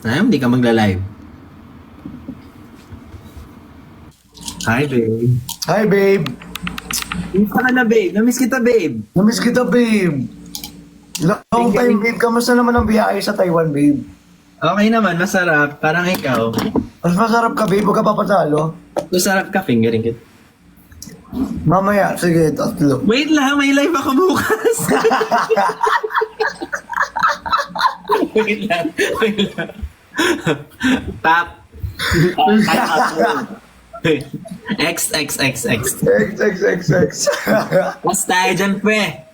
Ay, hindi ka magla-live. Hi, babe. Hi, babe. Kumusta ka na, babe? Namiss kita, babe. Namiss kita, babe. Long time, babe. Kamusta naman ang biyahe sa Taiwan, babe? Okay naman, masarap. Parang ikaw. Mas masarap ka, babe. Huwag ka papatalo. Masarap ka, fingering it. Mamaya, sige, tatlo. Wait lang, may live ako bukas. wait lang. Tap. XXXX. XXXX. Mas tayo dyan, pre.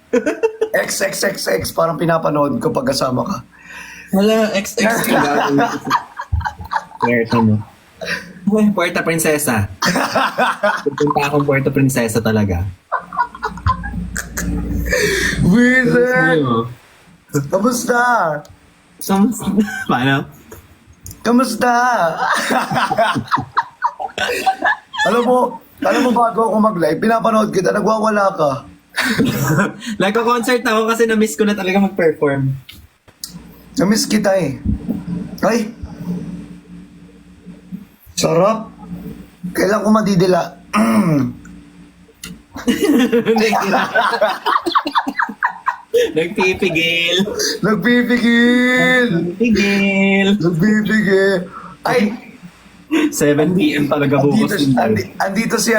XXXX. Parang pinapanood ko pag kasama ka. Wala, XX. Puerto mo. Puerto Princesa. Pupunta akong Puerto Princesa talaga. Wizard! Ano? Kamusta? Paano? Kamusta? alam mo bago ako mag-live, pinapanood kita, nagwawala ka. Nagko-concert ako kasi na-miss ko na talaga mag-perform. Namiss kita eh. Ay! Sarap! Kailan ko madidila? Nagpipigil. Nagpipigil! Nagpipigil. Nagpipigil! Ay! 7 p.m. talaga bukas. Andito si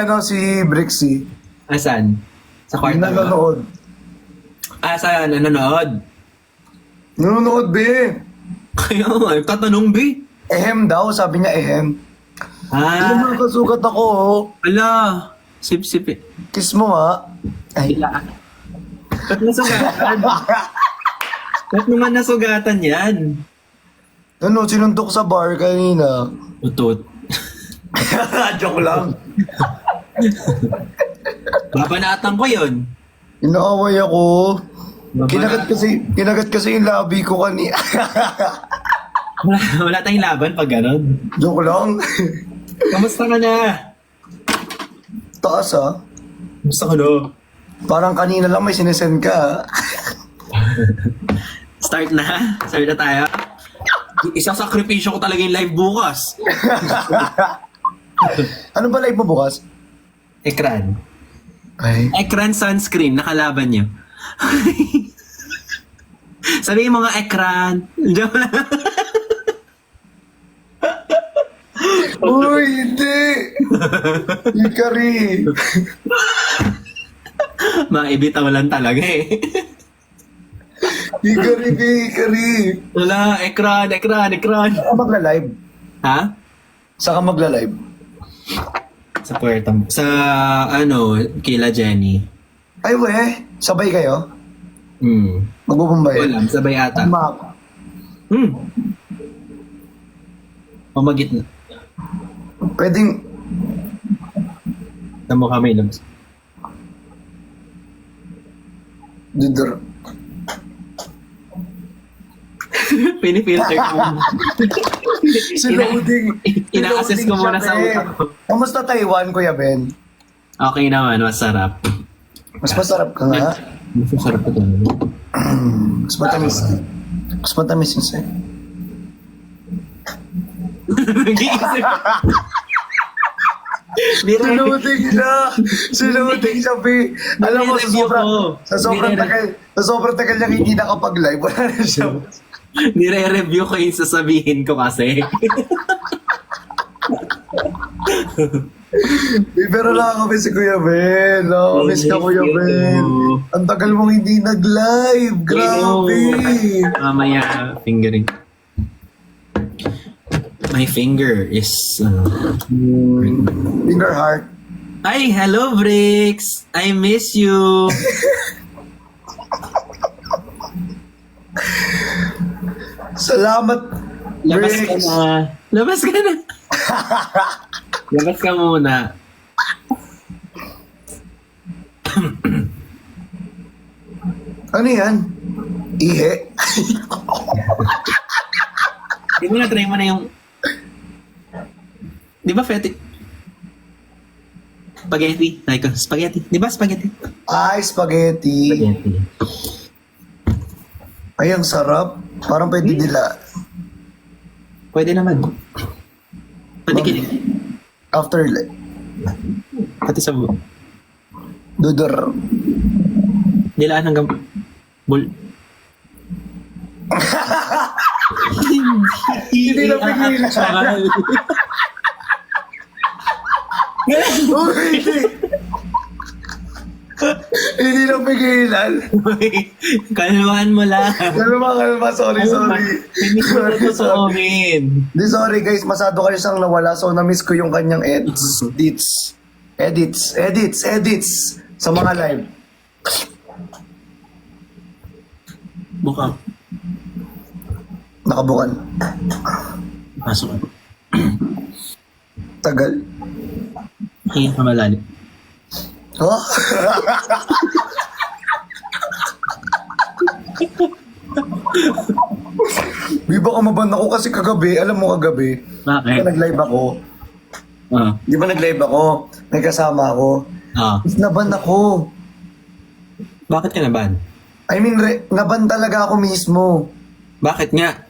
Brixie. Asan? Sa kwarto mo? Nanonood. Saan? Nanonood? Nanonood, be! Kaya nga, tatanong, B. Ehem daw, sabi niya ehem. Hindi mo kasugat ako, oh. Ala. Sip-sip eh. Kiss mo, ha? Ay. Hila. Ba't nasugatan? Ba't naman nasugatan yan? Ano, sinuntok sa bar kanina. Utot. Joke lang. Babanatan ko yun. Inaaway ako. Babanatan. Kinagat kasi yung labi ko kanina. Wala tayong laban pag gano'n. Joke lang. Kamusta ka na? Taas, ha? Kamusta ka na? Parang kanina lang may sinesend ka. Start na? Start na tayo? Isang sakripisyo ko talaga yung live bukas. Ano ba live mo bukas? Ekran. Ay. Ekran sunscreen, nakalaban nyo. Sabihin mo nga ekran. Joke lang. Uy, hindi! Ikari! Maibitaw lang talaga eh. Ikari! Wala, ekran. Saan ka magla-live? Ha? Saan ka magla-live? Sa puerta mo. Sa, kila Jenny. Ay, we! Sabay kayo? Magbubumbay? Wala, sabay ata. Map. Pamagit na. Pwedeng... Sa mukha may labs. Dudor. Pinifilter ko. Loading. Ina-assess ko muna sa utak ko. Kamusta Taiwan, Kuya Ben? Okay naman, masarap. Mas masarap ka nga. Masarap ko talaga. Mas matamis. Mas matamis yung sa'yo. Nag-iisip. Sinuting siya, P. Alam mo, sa sobrang tagal niyang hindi nakapag-live, wala na siya. Nire-review ko yung sasabihin ko kasi. Pero nakakamiss si Kuya Ben. Nakakamiss ka, Kuya Ben. Ang tagal mong hindi nag-live. Grabe. Mamaya, fingering. My finger is... Finger heart. Ay, hello, Bricks! I miss you! Salamat, Labas ka Bricks. na. Labas ka na. Labas ka muna. Ano yan? Ihe? Di mo na-try mo na yung... Di ba feti? Spaghetti. Like, spaghetti. Di ba spaghetti? Ay, spaghetti. Spaghetti. Ay, ang sarap. Parang pwede nila. Pwede naman. Pati kilig. After like, Pati sa dudor. nilaan hanggang Hindi na pigilan. Uy, hindi na pigilan. Kalmahan mo lang. Kalma, sorry. Hindi ko na ito sa amin. Di, sorry guys, masado kayo siyang nawala, so na-miss ko yung kanyang edits sa mga live. Bukang. Nakabukan. Pasok ako. Tagal. Hingin ka malalim. Oh? Di ba kamaban ako kasi kagabi, alam mo kagabi, Bakit? nag-live ako. Di ba nag-live ako? May kasama ako. Naban ako. Bakit ka naban? I mean, naban talaga ako mismo. Bakit nga?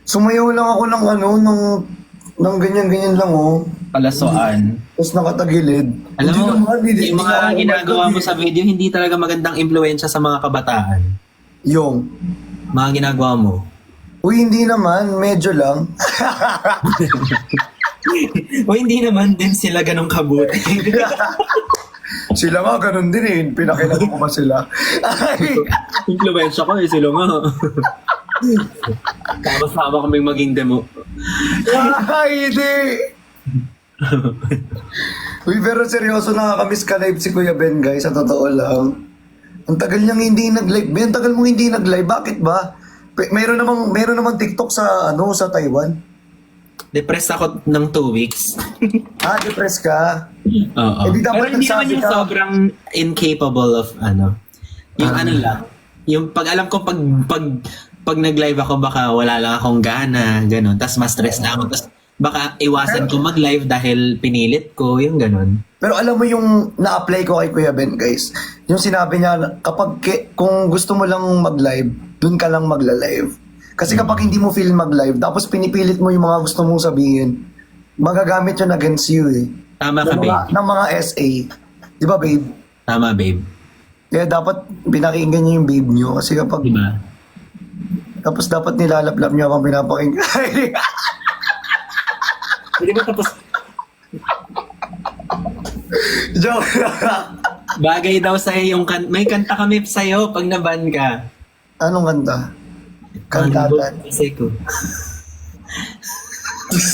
Sumayaw lang ako ng ng ganyan-ganyan lang oh. Palasoan. Tapos nakatagilid. Alam mo, hindi yung mga ako ginagawa mo magagabi. sa video, hindi talaga magandang impluensya sa mga kabataan. Yung. Mga ginagawa mo. Uy, hindi naman. Medyo lang. O hindi naman din sila ganong kabuti. Sila nga, ganun din eh. Pinakilala ko ba sila? Ay! Impluensya ko sila nga. Sama-sama kaming maging demo. Ay, hindi! Uy, pero seryoso, nakakamiss ka live si Kuya Ben, guys. Sa totoo lang. Ang tagal niyang hindi nag-live. Ben, ang tagal mong hindi nag-live. Bakit ba? Meron namang TikTok sa, sa Taiwan. Depressed ako ng 2 weeks. Depressed ka? Oo. Eh, di dapat Pero hindi naman nagsabi yung ka. sobrang incapable of yung lang. Yung pag alam ko pag nag-live ako baka wala lang akong gana, gano'n. Tapos ma-stress na ako. Tapos baka iwasan ko mag-live dahil pinilit ko, yung gano'n. Pero alam mo yung na-apply ko kay Kuya Ben, guys. Yung sinabi niya, kung gusto mo lang mag-live, dun ka lang magla-live. Kasi kapag hindi mo feel mag-live, tapos pinipilit mo yung mga gusto mong sabihin, magagamit yun against you eh. Tama ka, babe. Ng mga SA. Di ba, babe? Tama, babe. Kaya dapat pinakinggan niyo yung babe niyo. Kasi kapag... Diba? Tapos dapat nilalaplap niyo akong pinapakinggan. Hindi ba tapos Joke. bagay daw sa'yo yung may kanta kami sa'yo pag naban ka. Anong kanta? Kantatan. Kasi ko.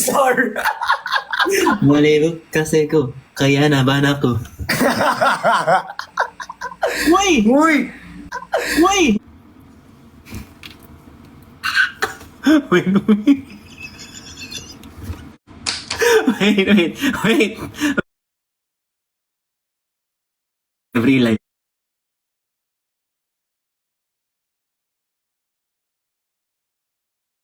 Sorry. Malibog kasi ko. Kaya naban ako. Uy! Uy! Uy! Wait. Every line.